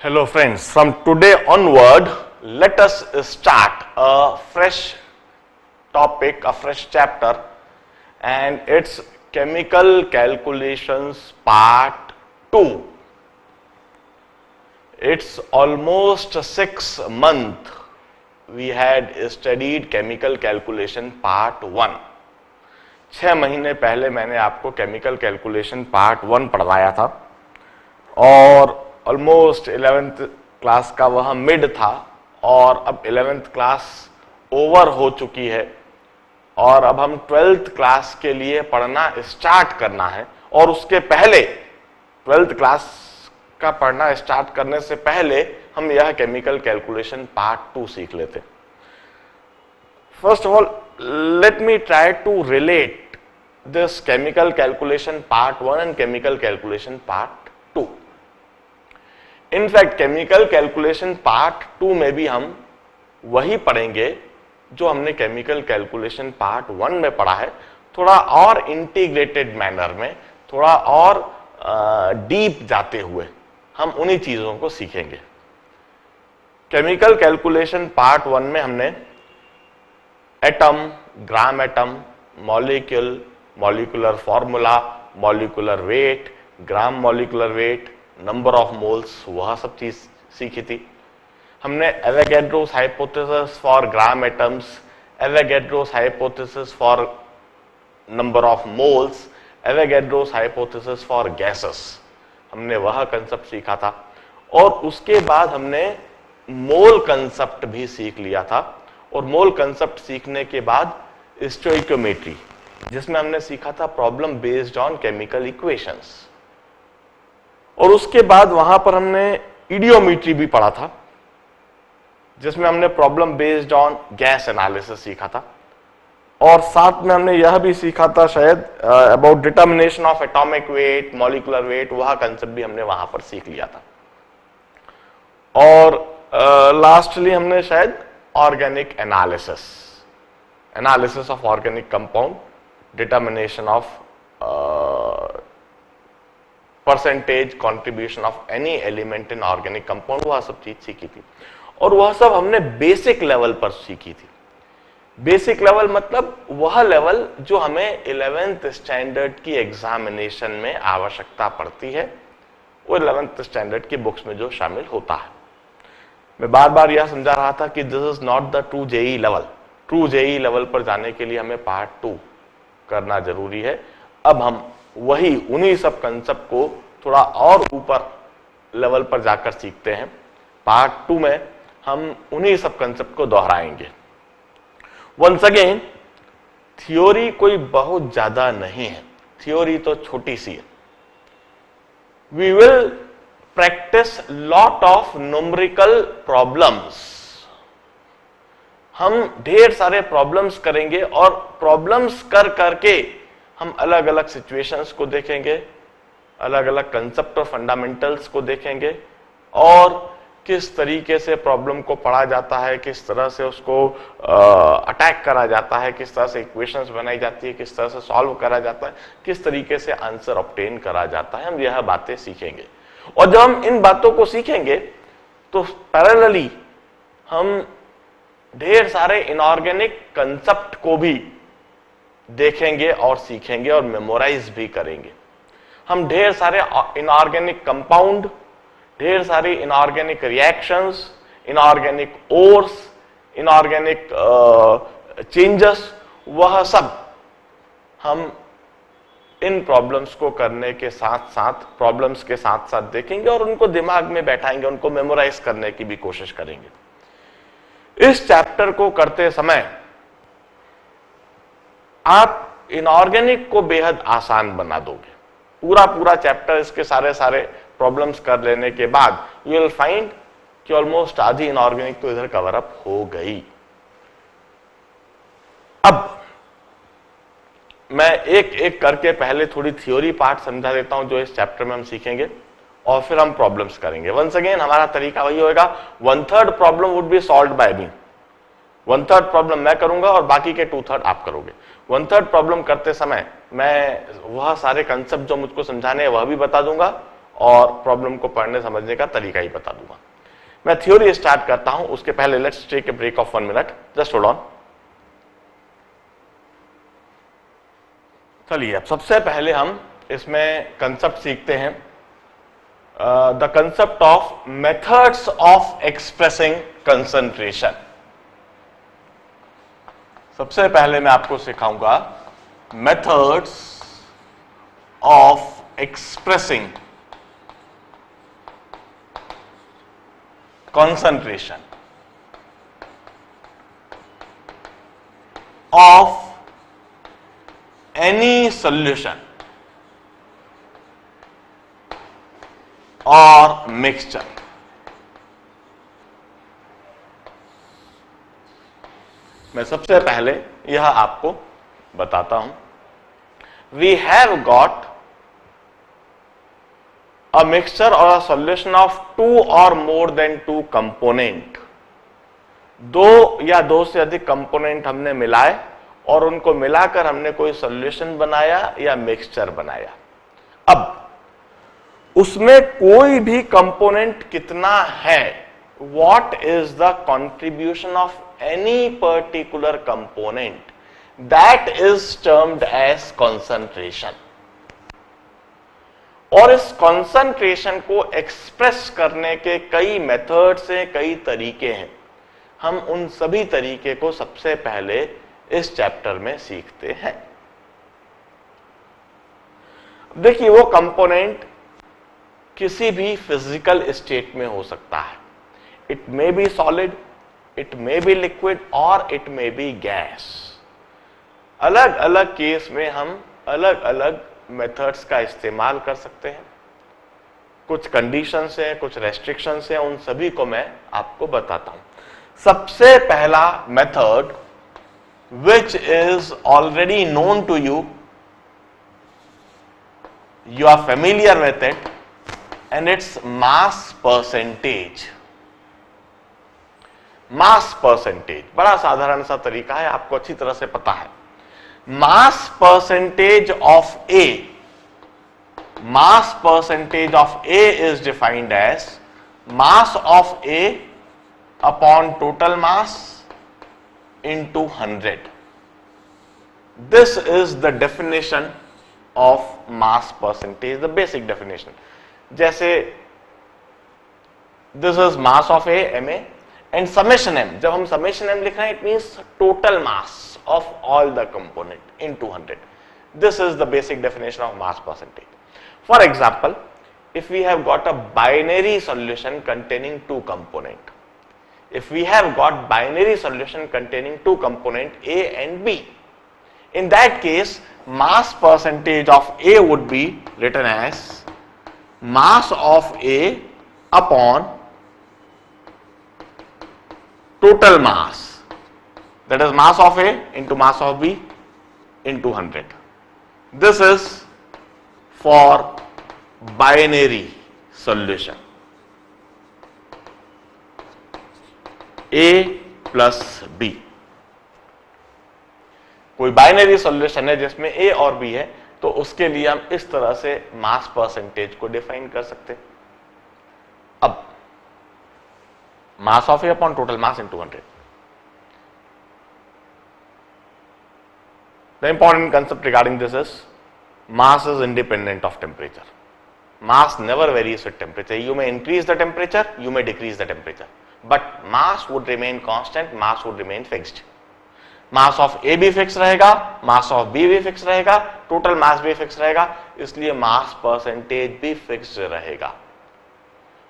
Hello friends, from today onward, let us start a fresh topic, a fresh chapter, and it's chemical calculations part 2. It's almost 6 months we had studied chemical calculation part 1. 6 महीने पहले मैंने आपको chemical calculation part 1 पढ़ाया था और almost 11th class का वह mid था और अब 11th क्लास ओवर हो चुकी है और अब हम 12th क्लास के लिए पढ़ना स्टार्ट करना है। और उसके पहले 12th क्लास का पढ़ना स्टार्ट करने से पहले हम यह केमिकल कैलकुलेशन पार्ट 2 सीख लेते। First of all, let me try to relate this chemical calculation part 1 and chemical calculation part 2. In fact, chemical calculation part 2 में भी हम वही पढ़ेंगे जो हमने chemical calculation part 1 में पढ़ा है, थोड़ा और इंटीग्रेटेड मैनर में, थोड़ा और डीप जाते हुए हम उन्हीं चीजों को सीखेंगे। केमिकल कैलकुलेशन पार्ट 1 में हमने atom, gram atom, molecule, molecular formula, molecular weight, gram molecular weight, number of moles, वह सब चीज सीखी थी। हमने Avogadro's hypothesis for gram atoms, Avogadro's hypothesis for number of moles, Avogadro's hypothesis for gases, हमने वह कंसेप्ट सीखा था। और उसके बाद हमने मोल कंसेप्ट भी सीख लिया था। और मोल कंसेप्ट सीखने के बाद स्टोइकियोमेट्री, जिसमें हमने सीखा था problem based on chemical equations. और उसके बाद वहां पर हमने इडियोमेट्री भी पढ़ा था, जिसमें हमने problem based on gas analysis सीखा था। और साथ में हमने यह भी सीखा था शायद about determination of atomic weight, molecular weight, वह कंसेप्ट भी हमने वहां पर सीख लिया था। और लास्टली हमने शायद organic analysis of organic compound, determination of percentage contribution of any element in organic compound, वह सब चीज सीखी थी। और वह सब हमने बेसिक लेवल पर सीखी थी। बेसिक लेवल मतलब वह लेवल जो हमें 11th स्टैंडर्ड की एग्जामिनेशन में आवश्यकता पड़ती है, वो 11th स्टैंडर्ड की बुक्स में जो शामिल होता है। मैं बार बार यह समझा रहा था कि this is not the true JEE level. True JEE level पर जाने के लिए हमें पार्ट 2 करना जरूरी है। अब हम वही उन्हीं सब कंसेप्ट को थोड़ा और ऊपर लेवल पर जाकर सीखते हैं। पार्ट 2 में हम उन्हीं सब कंसेप्ट को दोहराएंगे। वंस अगेन, थ्योरी कोई बहुत ज्यादा नहीं है, थ्योरी तो छोटी सी है। We will practice lot of numerical problems. हम ढेर सारे प्रॉब्लम्स करेंगे और प्रॉब्लम्स कर करके हम अलग अलग सिचुएशंस को देखेंगे, अलग अलग कंसेप्ट और फंडामेंटल्स को देखेंगे और किस तरीके से प्रॉब्लम को पढ़ा जाता है, किस तरह से उसको अटैक करा जाता है, किस तरह से इक्वेशंस बनाई जाती है, किस तरह से सॉल्व करा जाता है, किस तरीके से आंसर ऑब्टेन करा जाता है। हम यह बातें सीखेंगे। और जब हम इन बातों को सीखेंगे तो पैरेलली हम ढेर सारे इनऑर्गेनिक कंसेप्ट को भी देखेंगे और सीखेंगे और मेमोराइज भी करेंगे। हम ढेर सारे इनऑर्गेनिक कंपाउंड, ढेर सारी inorganic reactions, inorganic ores, inorganic changes, वह सब हम इन प्रॉब्लम्स को करने के साथ साथ, प्रॉब्लम्स के साथ साथ देखेंगे और उनको दिमाग में बैठाएंगे, उनको मेमोराइज करने की भी कोशिश करेंगे। इस चैप्टर को करते समय आप इनऑर्गेनिक को बेहद आसान बना दोगे। पूरा चैप्टर, इसके सारे प्रॉब्लम्स कर लेने के बाद यू विल फाइंड कि ऑलमोस्ट आधी इनऑर्गेनिक तो इधर कवर अप हो गई। अब मैं एक एक करके पहले थोड़ी थ्योरी पार्ट समझा देता हूं जो इस चैप्टर में हम सीखेंगे और फिर हम प्रॉब्लम्स करेंगे। वंस अगेन हमारा तरीका वही होगा, 1/3 problem would be solved by me, 1/3 problem मैं करूंगा और बाकी के 2/3 आप करोगे। 1/3 प्रॉब्लम करते समय मैं वह सारे कंसेप्ट जो मुझको समझाने हैं वह भी बता दूंगा और प्रॉब्लम को पढ़ने समझने का तरीका ही बता दूंगा। मैं थ्योरी स्टार्ट करता हूं, उसके पहले let's take a break of 1 minute, just hold on. चलिए अब सबसे पहले हम इसमें कंसेप्ट सीखते हैं, the concept of methods of expressing concentration. सबसे पहले मैं आपको सिखाऊंगा methods of expressing concentration of any solution or mixture। मैं सबसे पहले यह आपको बताता हूं, we have got a mixture or a solution of 2 or more than 2 component। दो या दो से अधिक कंपोनेंट हमने मिलाए और उनको मिलाकर हमने कोई सॉल्यूशन बनाया या मिक्सचर बनाया। अब उसमें कोई भी कंपोनेंट कितना है, what is the contribution of any particular component, that is termed as concentration. और इस कंसंट्रेशन को एक्सप्रेस करने के कई मेथड्स हैं, कई तरीके हैं। हम उन सभी तरीके को सबसे पहले इस चैप्टर में सीखते हैं। देखिए, वो कंपोनेंट किसी भी फिजिकल स्टेट में हो सकता है। It may be solid, it may be liquid और इट मे बी गैस। अलग अलग केस में हम अलग अलग मेथड्स का इस्तेमाल कर सकते हैं। कुछ कंडीशंस हैं, कुछ रेस्ट्रिक्शंस हैं, उन सभी को मैं आपको बताता हूं। सबसे पहला method which is already known to you, you are familiar with it, and it's mass percentage। Mass percentage बड़ा साधारण सा तरीका है, आपको अच्छी तरह से पता है। mass percentage of A, mass percentage of A is defined as mass of A upon total mass into 100। This is the definition of mass percentage, the basic definition। जैसे this is mass of A, Ma, and summation M। जब हम summation M लिख रहे हैं, it means total mass of all the component into 100। This is the basic definition of mass percentage। For example, if we have got a binary solution containing 2 component, if we have got binary solution containing 2 component A and B, in that case mass percentage of A would be written as mass of A upon total mass, that is mass of A into mass of B into 100। This is for binary solution, A plus B। कोई binary solution है जिसमें A और B है, तो उसके लिए हम इस तरह से मास परसेंटेज को डिफाइन कर सकते हैं। अब mass of A upon total mass into 100। The important concept regarding this is mass is independent of temperature। Mass never varies with temperature। You may increase the temperature, you may decrease the temperature, but mass would remain constant, mass would remain fixed। Mass of A भी fix रहेगा, mass of B भी fix रहेगा, total mass भी fix रहेगा, इसलिए mass percentage भी fix रहेगा।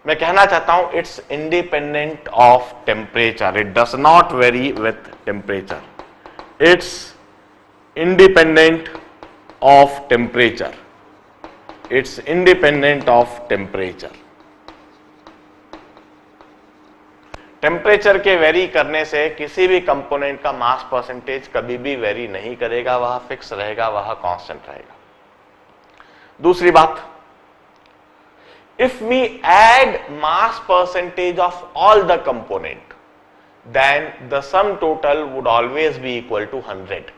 मैं कहना चाहता हूं it's independent of temperature, it does not very with temperature, it's independent of temperature, it's independent of temperature. Temperature के वेरी करने से किसी भी कंपोनेंट का मास परसेंटेज कभी भी वेरी नहीं करेगा, वह फिक्स रहेगा, वह कांस्टेंट रहेगा। दूसरी बात, if we add mass percentage of all the component, then the sum total would always be equal to 100।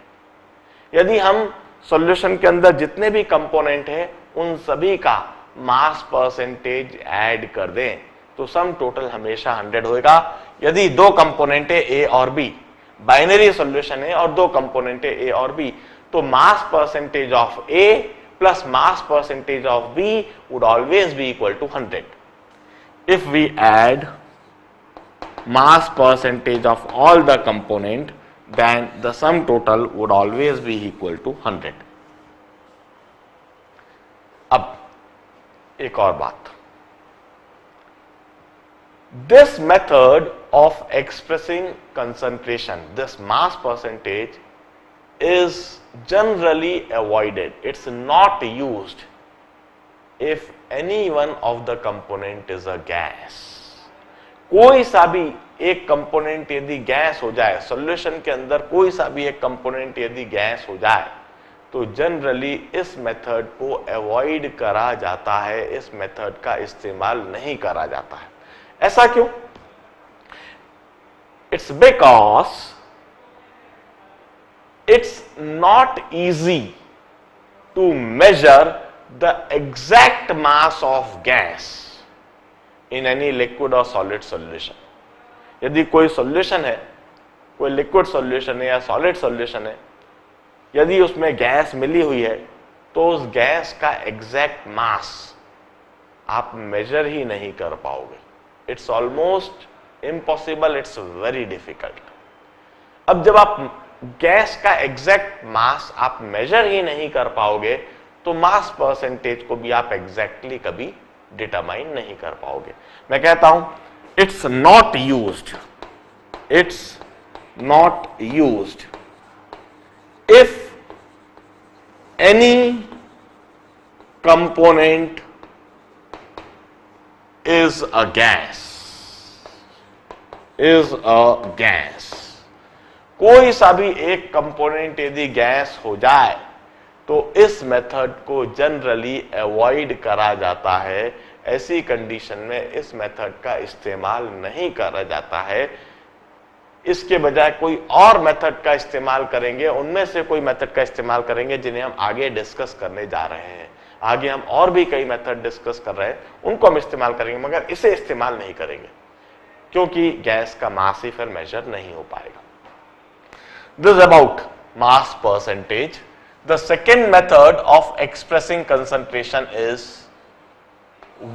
यदि हम सॉल्यूशन के अंदर जितने भी कंपोनेंट हैं उन सभी का मास परसेंटेज ऐड कर दें तो सम टोटल हमेशा 100 होएगा। यदि दो कंपोनेंट है ए और बी, बाइनरी सॉल्यूशन है और दो कंपोनेंट है ए और बी, तो mass percentage of A plus mass percentage of B would always be equal to 100। If we add mass percentage of all the component, then the sum total would always be equal to 100. अब एक और बात, this method of expressing concentration, this mass percentage is generally avoided. It's not used if any one of the component is a gas. कोई सा भी एक component यदि gas हो जाए, सॉल्यूशन के अंदर कोई सा भी एक कंपोनेंट यदि गैस हो जाए, तो जनरली इस मेथड को अवॉइड करा जाता है, इस मेथड का इस्तेमाल नहीं करा जाता है। ऐसा क्यों? It's because it's not easy to measure the exact mass of gas in any liquid और सॉलिड सॉल्यूशन। यदि कोई सॉल्यूशन है, कोई लिक्विड सॉल्यूशन है या सॉलिड सॉल्यूशन है, यदि उसमें गैस मिली हुई है, तो उस गैस का एग्जैक्ट मास आप मेजर ही नहीं कर पाओगे। It's almost impossible, it's very difficult. अब जब आप गैस का एग्जैक्ट मास आप मेजर ही नहीं कर पाओगे, तो मास परसेंटेज को भी आप एग्जैक्टली कभी डिटरमाइन नहीं कर पाओगे। मैं कहता हूं it's not used, it's not used if any component is a gas, is a gas. कोई सा भी एक कंपोनेंट यदि गैस हो जाए तो इस मेथड को जनरली अवॉइड करा जाता है। ऐसी कंडीशन में इस मेथड का इस्तेमाल नहीं करा जाता है। इसके बजाय कोई और मेथड का इस्तेमाल करेंगे, उनमें से कोई मेथड का इस्तेमाल करेंगे जिन्हें हम आगे डिस्कस करने जा रहे हैं। आगे हम और भी कई मेथड डिस्कस कर रहे हैं, उनको हम इस्तेमाल करेंगे, मगर इसे इस्तेमाल नहीं करेंगे क्योंकि गैस का मास ही फिर मेजर नहीं हो पाएगा। This is about mass percentage. The second method of expressing concentration is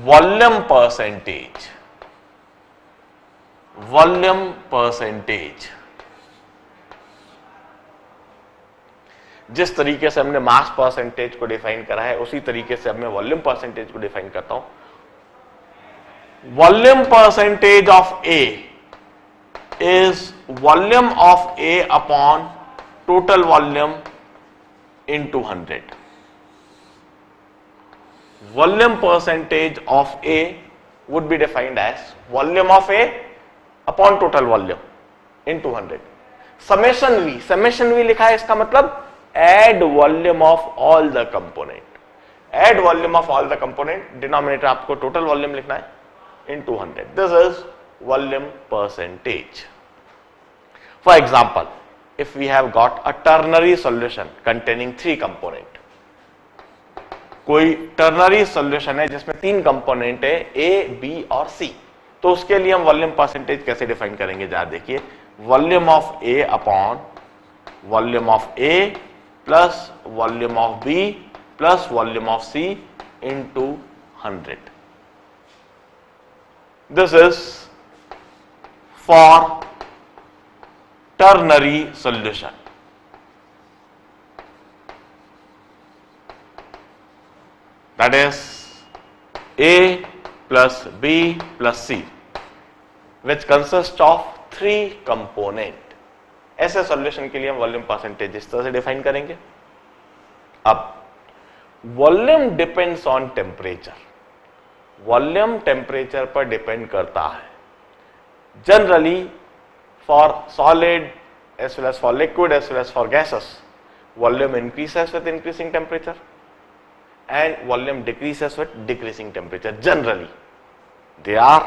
volume percentage. Volume percentage. जिस तरीके से हमने मास परसेंटेज को डिफाइन करा है, उसी तरीके से अब मैं वॉल्यूम परसेंटेज को डिफाइन करता हूं। Volume percentage of A is volume of A upon total volume into 100. Volume percentage of A would be defined as volume of A upon total volume into 100. Summation V, summation V लिखा है, इसका मतलब add volume of all the component. Add volume of all the component, denominator आपको total volume लिखना है into 100. This is volume percentage. For example, if we have got a ternary solution containing 3 component, कोई ternary solution है जिसमें 3 component है ए, B और सी, तो उसके लिए हम वॉल्यूम परसेंटेज कैसे डिफाइन करेंगे? जरा देखिए, volume of A upon volume of A plus volume of B plus volume of C into 100. This is for ternary solution. That is A plus B plus C, which consists of 3 component. ऐसे solution के लिए हम volume percentage इस तरह से define करेंगे। अब volume depends on temperature, volume temperature पर डिपेंड करता है। Generally for solid as well as for liquid as well as for gases, volume increases with increasing temperature and volume decreases with decreasing temperature. Generally, there are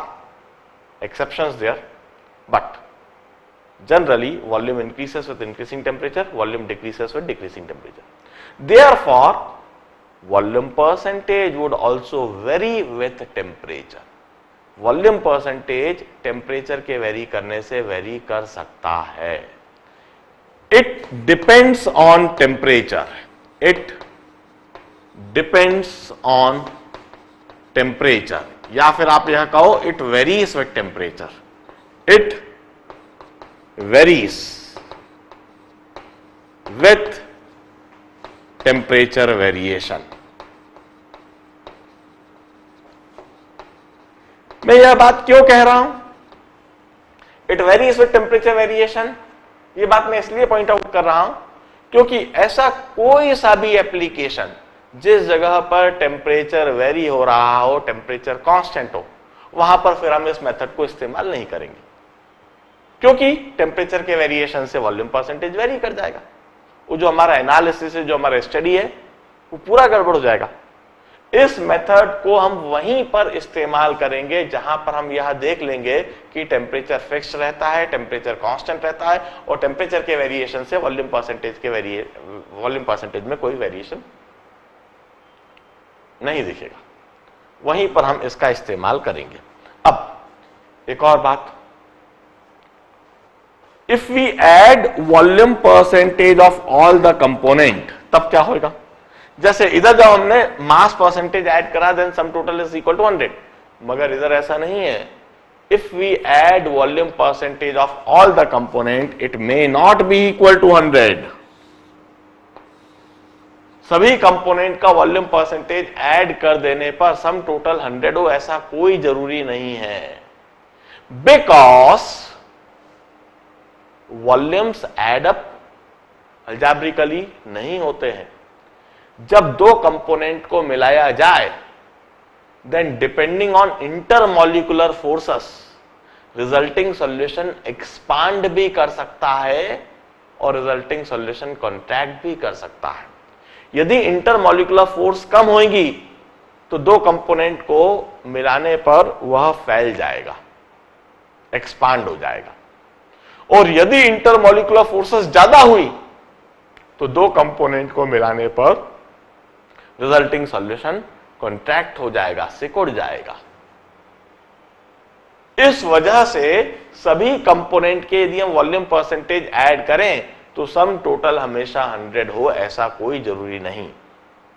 exceptions there, but generally volume increases with increasing temperature, volume decreases with decreasing temperature. Therefore, volume percentage would also very with temperature. Volume percentage temperature के very करने से very कर सकता है। It depends on temperature, it depends on temperature, या फिर आप यह कहो it varies with temperature, it varies with temperature variation. मैं यह बात क्यों कह रहा हूं, it varies with temperature variation? ये बात मैं इसलिए पॉइंट आउट कर रहा हूं क्योंकि ऐसा कोई सा भी एप्लीकेशन जिस जगह पर टेम्परेचर वेरी हो रहा हो, टेम्परेचर कांस्टेंट हो, वहां पर फिर हम इस मेथड को इस्तेमाल नहीं करेंगे, क्योंकि टेम्परेचर के वेरिएशन से वॉल्यूम परसेंटेज वेरी कर जाएगा। वो जो हमारा एनालिसिस है, जो हमारा स्टडी है, वो पूरा गड़बड़ हो जाएगा। इस मेथड को हम वहीं पर इस्तेमाल करेंगे जहां पर हम यह देख लेंगे कि टेम्परेचर फिक्स रहता है, टेम्परेचर कांस्टेंट रहता है और टेम्परेचर के वेरिएशन से वॉल्यूम परसेंटेज में कोई वेरिएशन नहीं दिखेगा। वहीं पर हम इसका इस्तेमाल करेंगे। अब एक और बात, if we add volume percentage of all the component, तब क्या होगा? जैसे इधर जब हमने मास परसेंटेज ऐड करा, then sum total is equal to 100, मगर इधर ऐसा नहीं है। If we add volume percentage of all the component, it may not be equal to 100। सभी कंपोनेंट का वॉल्यूम परसेंटेज ऐड कर देने पर सम टोटल 100 हो, ऐसा कोई जरूरी नहीं है, because volumes add up algebraically नहीं होते हैं। जब दो कंपोनेंट को मिलाया जाए, then depending on intermolecular forces resulting solution expand भी कर सकता है और रिजल्टिंग सॉल्यूशन कॉन्ट्रैक्ट भी कर सकता है। यदि इंटरमॉलिक्यूलर फोर्स कम होगी तो दो कंपोनेंट को मिलाने पर वह फैल जाएगा, एक्सपांड हो जाएगा, और यदि इंटरमॉलिक्यूलर फोर्सेस ज्यादा हुई तो दो कंपोनेंट को मिलाने पर रिजल्टिंग सॉल्यूशन कॉन्ट्रैक्ट हो जाएगा, सिकुड़ जाएगा। इस वजह से सभी कंपोनेंट के यदि हम वॉल्यूम परसेंटेज ऐड करें तो सम टोटल हमेशा 100 हो, ऐसा कोई जरूरी नहीं,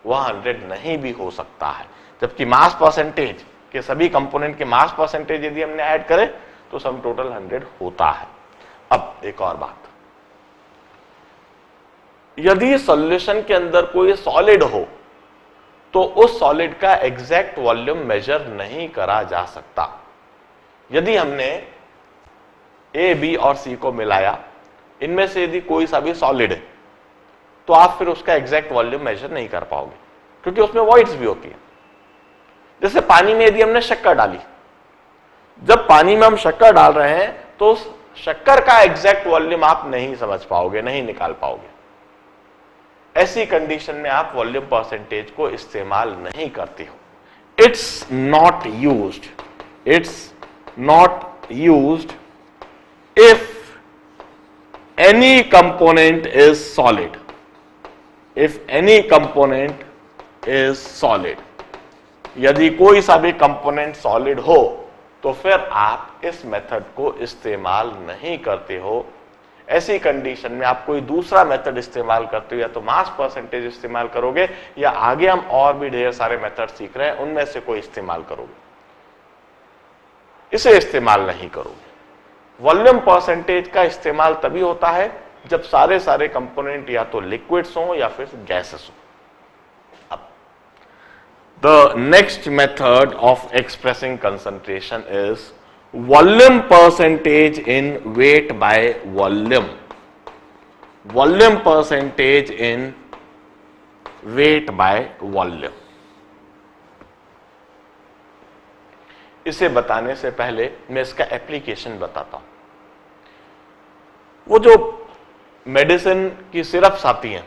वह 100 नहीं भी हो सकता है। जबकि मास परसेंटेज के सभी कंपोनेंट के मास परसेंटेज यदि हमने ऐड करें तो सम टोटल 100 होता है। अब एक और बात, यदि सॉल्यूशन के अंदर कोई सॉलिड हो तो उस सॉलिड का एग्जैक्ट वॉल्यूम मेजर नहीं करा जा सकता। यदि हमने ए, बी और सी को मिलाया, इनमें से यदि कोई सा भी सॉलिड है तो आप फिर उसका एग्जैक्ट वॉल्यूम मेजर नहीं कर पाओगे, क्योंकि उसमें वॉइड्स भी होती है। जैसे पानी में यदि हमने शक्कर डाली, जब पानी में हम शक्कर डाल रहे हैं तो शक्कर का एग्जैक्ट वॉल्यूम आप नहीं समझ पाओगे, नहीं निकाल पाओगे। ऐसी कंडीशन में आप वॉल्यूम परसेंटेज को इस्तेमाल नहीं करते हो। It's not used, it's not used if any component is solid, if any component is solid, यदि कोई सा भी कंपोनेंट सॉलिड हो तो फिर आप इस मेथड को इस्तेमाल नहीं करते हो। ऐसी कंडीशन में आप कोई दूसरा मेथड इस्तेमाल करते हो, या तो मास परसेंटेज इस्तेमाल करोगे या आगे हम और भी ढेर सारे मेथड सीख रहे हैं उनमें से कोई इस्तेमाल करोगे, इसे इस्तेमाल नहीं करोगे। वॉल्यूम परसेंटेज का इस्तेमाल तभी होता है जब सारे कंपोनेंट या तो लिक्विड्स हो या फिर गैसेस हो। अब the next method of expressing concentration is volume percentage in weight by volume, volume percentage in weight by volume. इसे बताने से पहले मैं इसका एप्लीकेशन बताता हूं। वो जो मेडिसिन की सिरप्स आती हैं,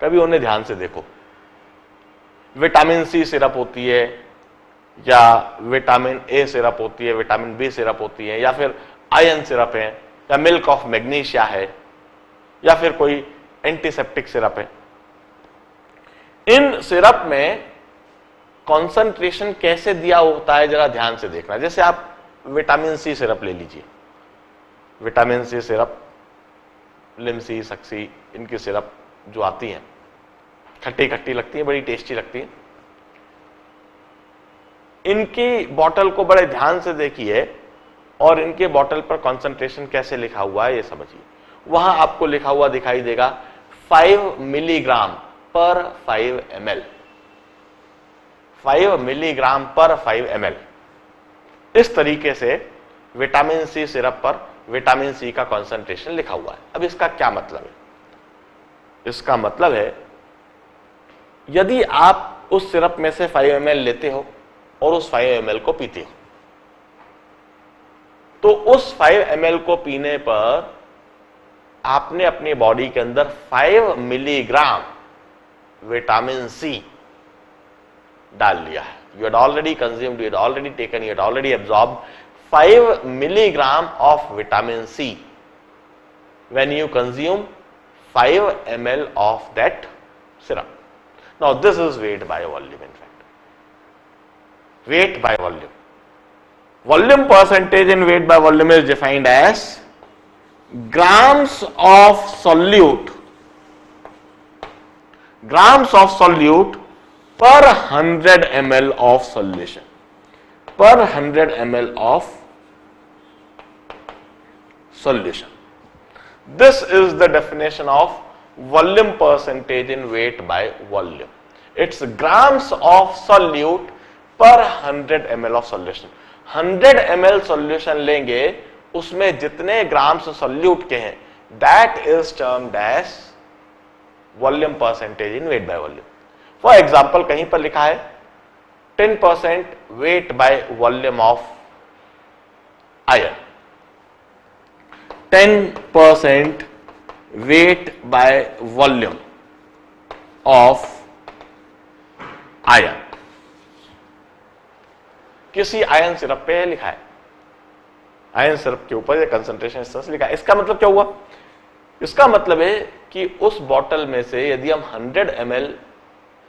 कभी उन्हें ध्यान से देखो। विटामिन सी सिरप होती है, या विटामिन ए सिरप होती है, विटामिन बी सिरप होती है, या फिर आयरन सिरप है, या मिल्क ऑफ मैग्नीशिया है, या फिर कोई एंटीसेप्टिक सिरप है। इन सिरप में कॉन्सेंट्रेशन कैसे दिया होता है जरा ध्यान से देखना। जैसे आप विटामिन सी सिरप ले लीजिए, विटामिन सी सिरप, लिमसी, सक्सी, इनकी सिरप जो आती हैं खट्टी खट्टी लगती है, बड़ी टेस्टी लगती है। इनकी बोतल को बड़े ध्यान से देखिए और इनके बोतल पर कॉन्सेंट्रेशन कैसे लिखा हुआ है ये समझिए। वहां आपको लिखा हुआ दिखाई देगा 5 मिलीग्राम पर 5 ml, 5 मिलीग्राम पर 5 ml। इस तरीके से विटामिन सी सिरप पर विटामिन सी का कॉन्सेंट्रेशन लिखा हुआ है। अब इसका क्या मतलब है? इसका मतलब है यदि आप उस सिरप में से 5 ml लेते हो और उस 5 ml को पीते हो, तो उस 5 ml को पीने पर आपने अपनी बॉडी के अंदर 5 मिलीग्राम विटामिन सी डाल लिया है। You had already consumed, you had already taken, you had already absorb 5 milligram of vitamin C when you consume 5 ml of that syrup. Now this is weight by volume, in fact. Weight by volume. Volume percentage in weight by volume is defined as grams of solute per 100 ml of solution. Per 100 ml of solution. This is the definition of volume percentage in weight by volume. It's grams of solute per 100 ml of solution. 100 ml solution लेंगे, उसमें जितने grams solute के हैं, that is termed as volume percentage in weight by volume. For example, कहीं पर लिखा है 10% weight by volume of iron, 10% weight by volume of iron, किसी आयन सिरप पे लिखा है, आयन सिरप के ऊपर ये कंसंट्रेशन इस तरह से लिखा है। इसका मतलब क्या हुआ? इसका मतलब है कि उस बॉटल में से यदि हम 100 ml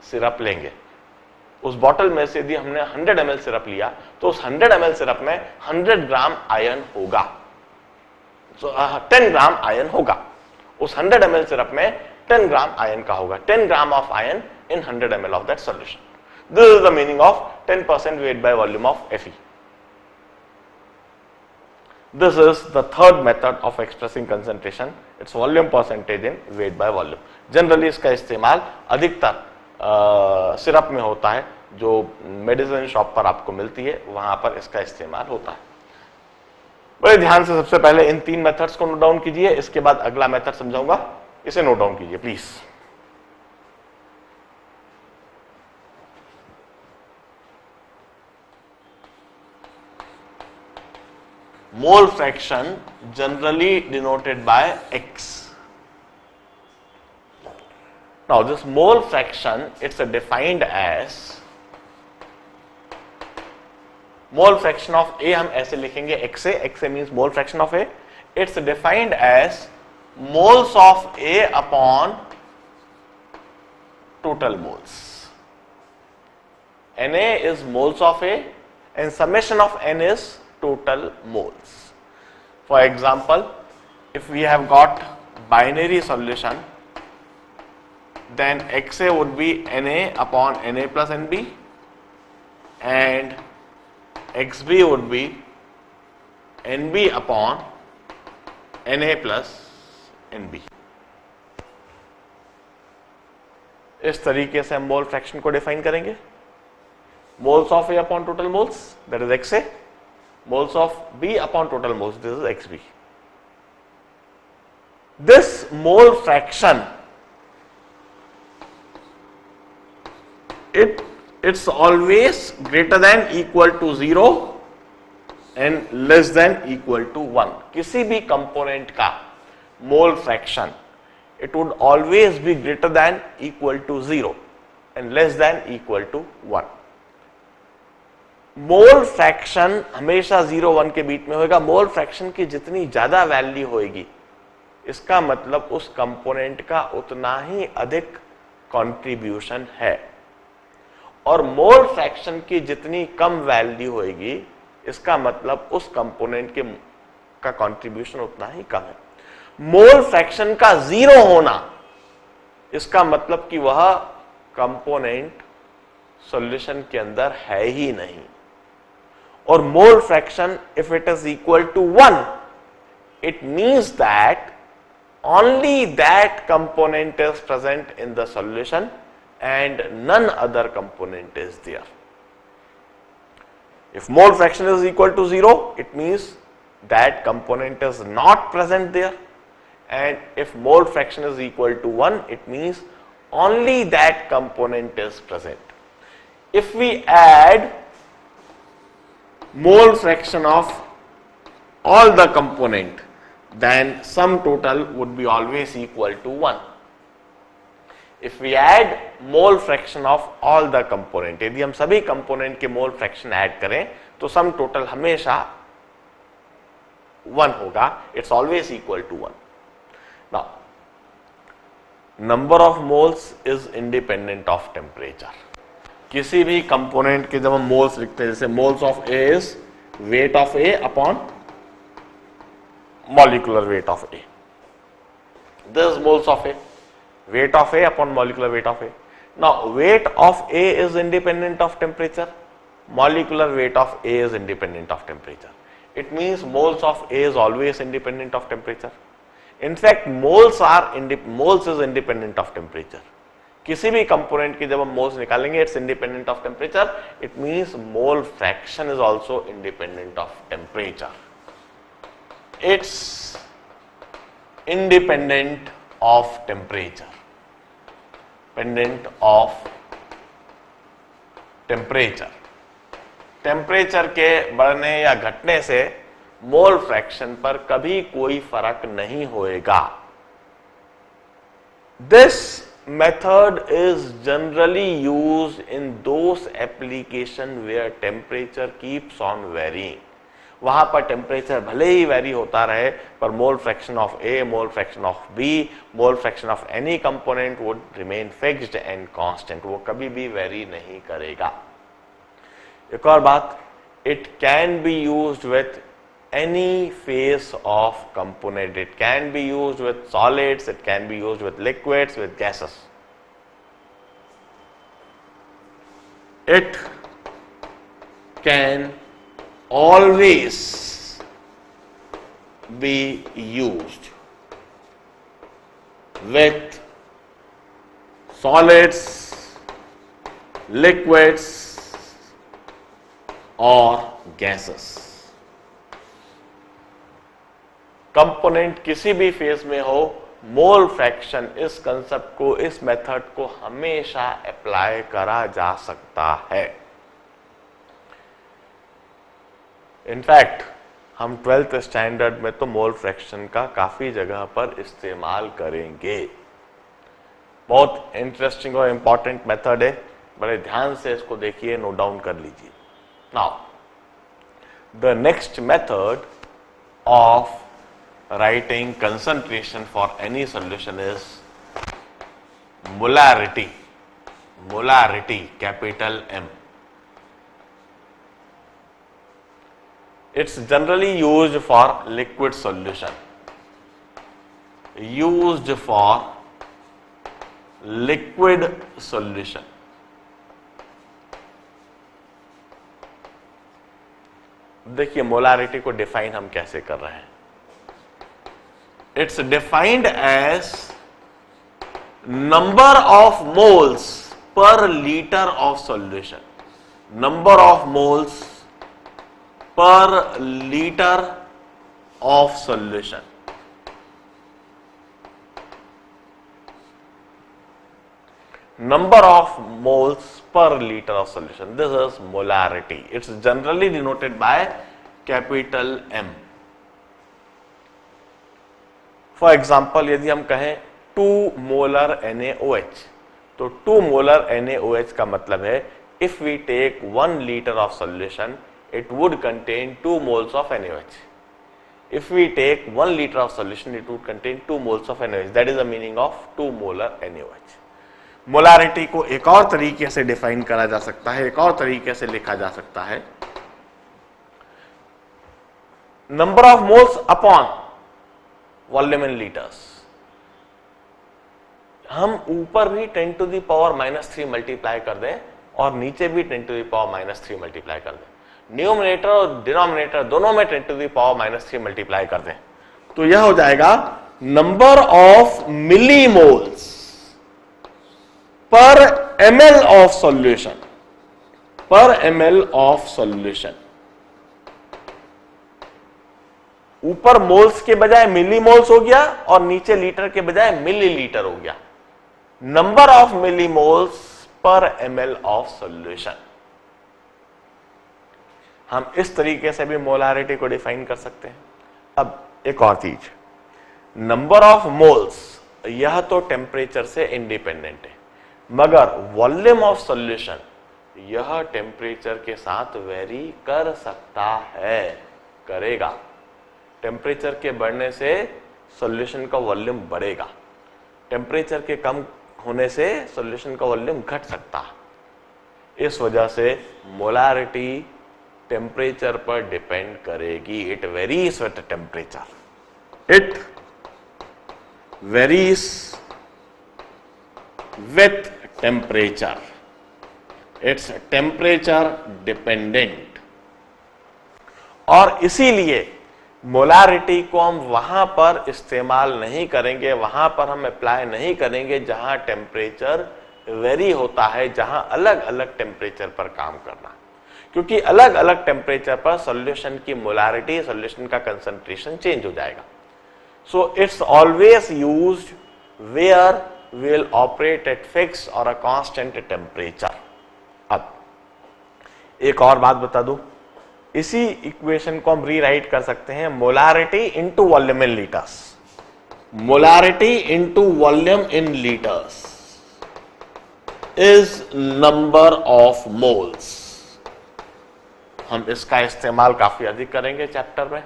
सिरप लेंगे, उस बॉटल में से यदि हमने 100 ml सिरप लिया, तो उस 100 ml सिरप में 100 ग्राम आयरन होगा, 10 ग्राम आयरन होगा। उस 100 ml सिरप में 10 ग्राम आयरन का होगा, 10 gram of iron in 100 ml of that solution. This is the meaning of 10% weight by volume of Fe. This is the third method of expressing concentration. It's volume percentage in weight by volume. Generally इसका इस्तेमाल अधिकतर syrup में होता है, जो medicine shop पर आपको मिलती है, वहां पर इसका इस्तेमाल होता है। बड़े ध्यान से सबसे पहले इन 3 मेथड्स को नोट डाउन कीजिए, इसके बाद अगला मेथड समझाऊंगा, इसे नोट डाउन कीजिए please. Mole fraction generally denoted by X. Now this mole fraction, it's defined as mole fraction of A, हम ऐसे लिखेंगे XA, XA means mole fraction of A. It's defined as moles of A upon total moles. Na is moles of A and summation of N is total moles. For example, if we have got binary solution, then XA would be Na upon Na plus Nb and XB would be Nb upon Na plus Nb. इस तरीके से हम mole fraction को define करेंगे। Moles of A upon total moles, that is XA. Moles of B upon total moles, this is XB. This mole fraction, it's always greater than equal to 0 and less than equal to 1. किसी भी component का mole fraction, it would always be greater than equal to 0 and less than equal to 1. Mole fraction हमेशा 0-1 के बीच में होगा। Mole fraction की जितनी ज्यादा वैल्यू होगी, इसका मतलब उस कंपोनेंट का उतना ही अधिक कंट्रीब्यूशन है, और मोल फ्रैक्शन की जितनी कम वैल्यू होगी, इसका मतलब उस कंपोनेंट के का कंट्रीब्यूशन उतना ही कम है। मोल फ्रैक्शन का 0 होना, इसका मतलब कि वह कंपोनेंट सॉल्यूशन के अंदर है ही नहीं। और mole fraction if it is equal to 1, it means that only that component is present in the solution and none other component is there. If mole fraction is equal to 0, it means that component is not present there, and if mole fraction is equal to 1, it means only that component is present. If we add mole fraction of all the component, then sum total would be always equal to 1. If we add mole fraction of all the component, यदि हम सभी component के mole fraction add करें तो sum total हमेशा 1 होगा. It's always equal to 1. Now, number of moles is independent of temperature. किसी भी component के जब हम moles लिखते हैं, जैसे moles of A is weight of A upon molecular weight of A. This is moles of A. Weight of A upon molecular weight of A. Now, weight of A is independent of temperature. Molecular weight of A is independent of temperature. It means moles of A is always independent of temperature. In fact, moles is independent of temperature. किसी भी component की जब हम moles निकालेंगे, it's independent of temperature. It means mole fraction is also independent of temperature. It's independent of temperature. Independent of temperature. Temperature के बढ़ने या घटने से मोल फ्रैक्शन पर कभी कोई फर्क नहीं होएगा. This method is generally used in those application where temperature keeps on varying. वहां पर टेम्परेचर भले ही वेरी होता रहे, पर mole fraction of A, mole fraction of B, mole fraction of any component would remain fixed and constant. वो कभी भी वेरी नहीं करेगा. एक और बात, it can be used with any phase of component. It can be used with solids, it can be used with liquids, with gases. It can always be used with solids, liquids or gases. Component किसी भी phase में हो, mole fraction इस concept को, इस method को हमेशा apply करा जा सकता है. इनफैक्ट हम 12th स्टैंडर्ड में तो मोल फ्रैक्शन का काफी जगह पर इस्तेमाल करेंगे. बहुत इंटरेस्टिंग और इंपॉर्टेंट मेथड है, बड़े ध्यान से इसको देखिए, नोट डाउन कर लीजिए. Now the next method of writing concentration for any solution is molarity. Molarity, capital M. It's generally used for liquid solution. Used for liquid solution. देखिए मोलारिटी को डिफाइन हम कैसे कर रहे हैं. It's defined as number of moles per liter of solution. Number of moles per liter of solution. Number of moles per liter of solution. This is molarity. It's generally denoted by capital M. For example, यदि हम कहें 2 molar NaOH, तो 2 molar NaOH का मतलब है if we take 1 liter of solution, it would contain 2 moles of NaOH. If we take 1 liter of solution, it would contain 2 moles of NaOH. That is the meaning of 2 molar NaOH. Molarity को एक और तरीके से define करा जा सकता है, एक और तरीके से लिखा जा सकता है, number of moles upon volume in litres. हम ऊपर भी 10 टू द पावर -3 मल्टीप्लाई कर दें और नीचे भी 10 टू द पावर -3 मल्टीप्लाई कर दें, न्यूमरेटर और डिनोमिनेटर दोनों में 10 टू द पावर -3 मल्टीप्लाई कर दें, तो यह हो जाएगा नंबर ऑफ मिलीमोल्स पर ml ऑफ सॉल्यूशन, पर ml ऑफ सॉल्यूशन। ऊपर मोल्स के बजाय मिलीमोल्स हो गया और नीचे लीटर के बजाय मिलीलीटर हो गया। नंबर ऑफ मिलीमोल्स पर ml ऑफ सॉल्यूशन। हम इस तरीके से भी मोलारिटी को डिफाइन कर सकते हैं। अब एक और चीज, नंबर ऑफ मोल्स, यह तो टेम्परेचर से इंडिपेंडेंट है, मगर वॉल्यूम ऑफ सॉल्यूशन यह टेम्परेचर के साथ वेरी कर सकता है, करेगा। टेम्परेचर के बढ़ने से सॉल्यूशन का वॉल्यूम बढ़ेगा, टेम्परेचर के कम होने से सॉल्यूशन का वॉल्यूम घट सकता है। इस वजह से मोलारिटी टेम्परेचर पर डिपेंड करेगी। It varies with temperature, it varies with temperature, its temperature dependent. और इसीलिए मोलारिटी को हम वहां पर इस्तेमाल नहीं करेंगे, वहां पर हम अप्लाई नहीं करेंगे जहां टेम्परेचर वेरी होता है, जहां अलग अलग टेम्परेचर पर काम करना, क्योंकि अलग अलग टेम्परेचर पर सॉल्यूशन की मोलारिटी, सॉल्यूशन का कंसंट्रेशन चेंज हो जाएगा। So it's always used where will operate at fixed or a constant temperature। अब एक और बात बता दूं, इसी इक्वेशन को हम रीराइट कर सकते हैं molarity into volume in litres. Molarity into volume in litres is number of moles. हम इसका इस्तेमाल काफी अधिक करेंगे चैप्टर में।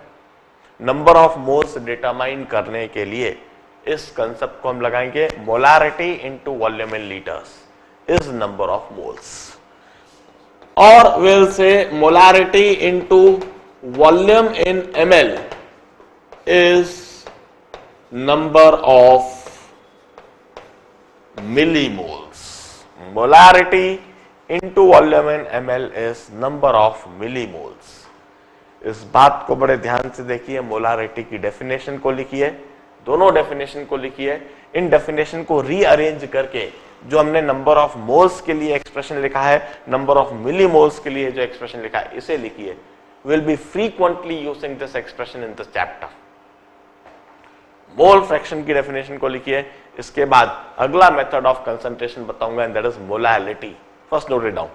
नंबर ऑफ मोल्स डिटरमाइन करने के लिए इस कंसेप्ट को हम लगाएंगे, molarity into volume in litres is number of moles, और will say molarity into volume in ml is number of millimoles. Molarity into volume in ml is number of millimoles. इस बात को बड़े ध्यान से देखिए, मोलारिटी की डेफिनेशन को लिखिए, दोनों डेफिनेशन को लिखिए। इन डेफिनेशन को रीअरेंज करके जो हमने नंबर ऑफ मोल्स के लिए एक्सप्रेशन लिखा है, नंबर ऑफ मिलीमोल्स के लिए जो एक्सप्रेशन लिखा है, इसे लिखिए। Will be frequently using this expression in this chapter. Mole fraction की डेफिनेशन को लिखिए। इसके बाद अगला मेथड ऑफ कंसंट्रेशन बताऊंगा, and that is molality. First note it down.